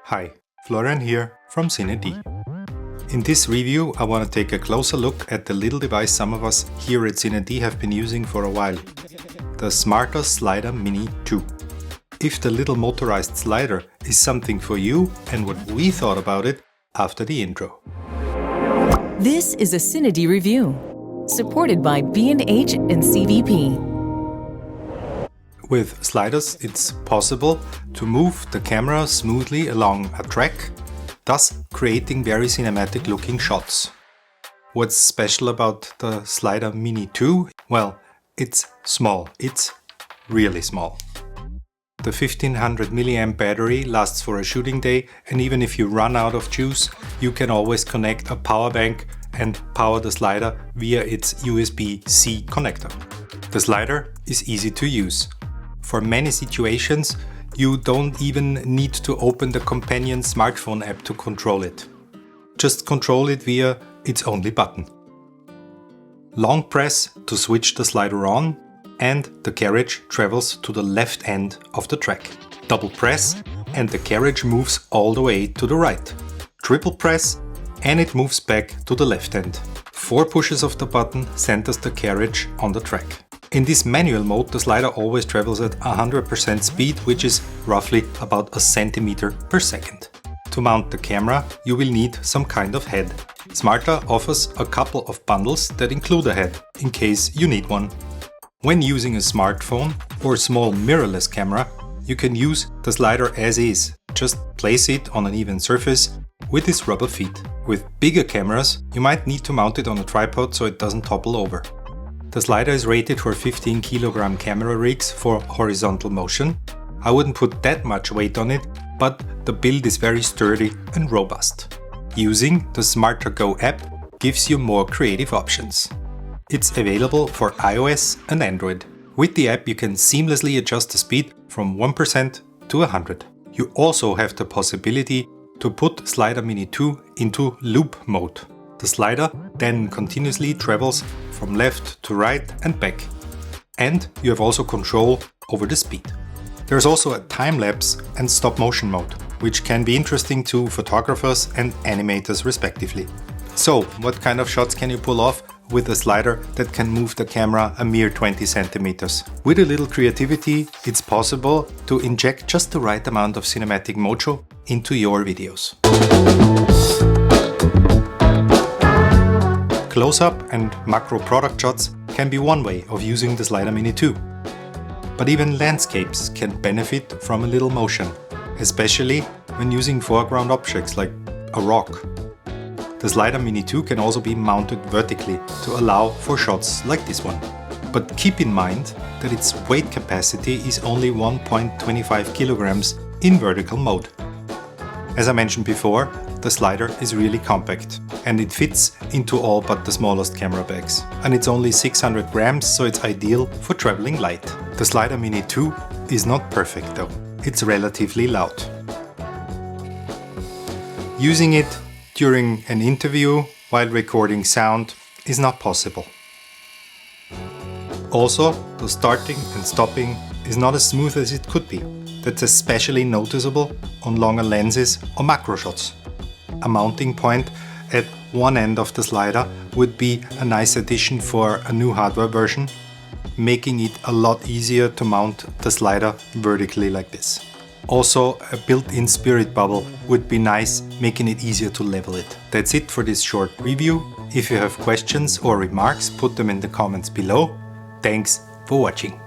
Hi, Florian here from CineD. In this review I want to take a closer look at the little device some of us here at CineD have been using for a while, the Smarter Slider Mini 2. If the little motorized slider is something for you and what we thought about it after the intro. This is a CineD review, supported by B&H and CVP. With sliders it's possible to move the camera smoothly along a track, thus creating very cinematic looking shots. What's special about the Slider Mini 2? Well, it's small, it's really small. The 1500 mAh battery lasts for a shooting day, and even if you run out of juice, you can always connect a power bank and power the slider via its USB-C connector. The slider is easy to use. For many situations, you don't even need to open the companion smartphone app to control it. Just control it via its only button. Long press to switch the slider on, and the carriage travels to the left end of the track. Double press and the carriage moves all the way to the right. Triple press and it moves back to the left end. 4 pushes of the button centers the carriage on the track. In this manual mode, the slider always travels at 100% speed, which is roughly about a centimeter per second. To mount the camera, you will need some kind of head. Smarter offers a couple of bundles that include a head, in case you need one. When using a smartphone or small mirrorless camera, you can use the slider as is. Just place it on an even surface with its rubber feet. With bigger cameras, you might need to mount it on a tripod so it doesn't topple over. The slider is rated for 15 kg camera rigs for horizontal motion. I wouldn't put that much weight on it, but the build is very sturdy and robust. Using the Smarter Go app gives you more creative options. It's available for iOS and Android. With the app you can seamlessly adjust the speed from 1% to 100. You also have the possibility to put Slider Mini 2 into loop mode. The slider then continuously travels from left to right and back. And you have also control over the speed. There's also a time-lapse and stop-motion mode, which can be interesting to photographers and animators respectively. So, what kind of shots can you pull off with a slider that can move the camera a mere 20 centimeters? With a little creativity, it's possible to inject just the right amount of cinematic mojo into your videos. Close-up and macro product shots can be one way of using the Slider Mini 2. But even landscapes can benefit from a little motion, especially when using foreground objects like a rock. The Slider Mini 2 can also be mounted vertically to allow for shots like this one. But keep in mind that its weight capacity is only 1.25 kilograms in vertical mode. As I mentioned before, the slider is really compact and it fits into all but the smallest camera bags. And it's only 600 grams, so it's ideal for traveling light. The Slider Mini 2 is not perfect though. It's relatively loud. Using it during an interview while recording sound is not possible. Also, the starting and stopping is not as smooth as it could be. That's especially noticeable on longer lenses or macro shots. A mounting point at one end of the slider would be a nice addition for a new hardware version, making it a lot easier to mount the slider vertically like this. Also, a built-in spirit bubble would be nice, making it easier to level it. That's it for this short review. If you have questions or remarks, put them in the comments below. Thanks for watching.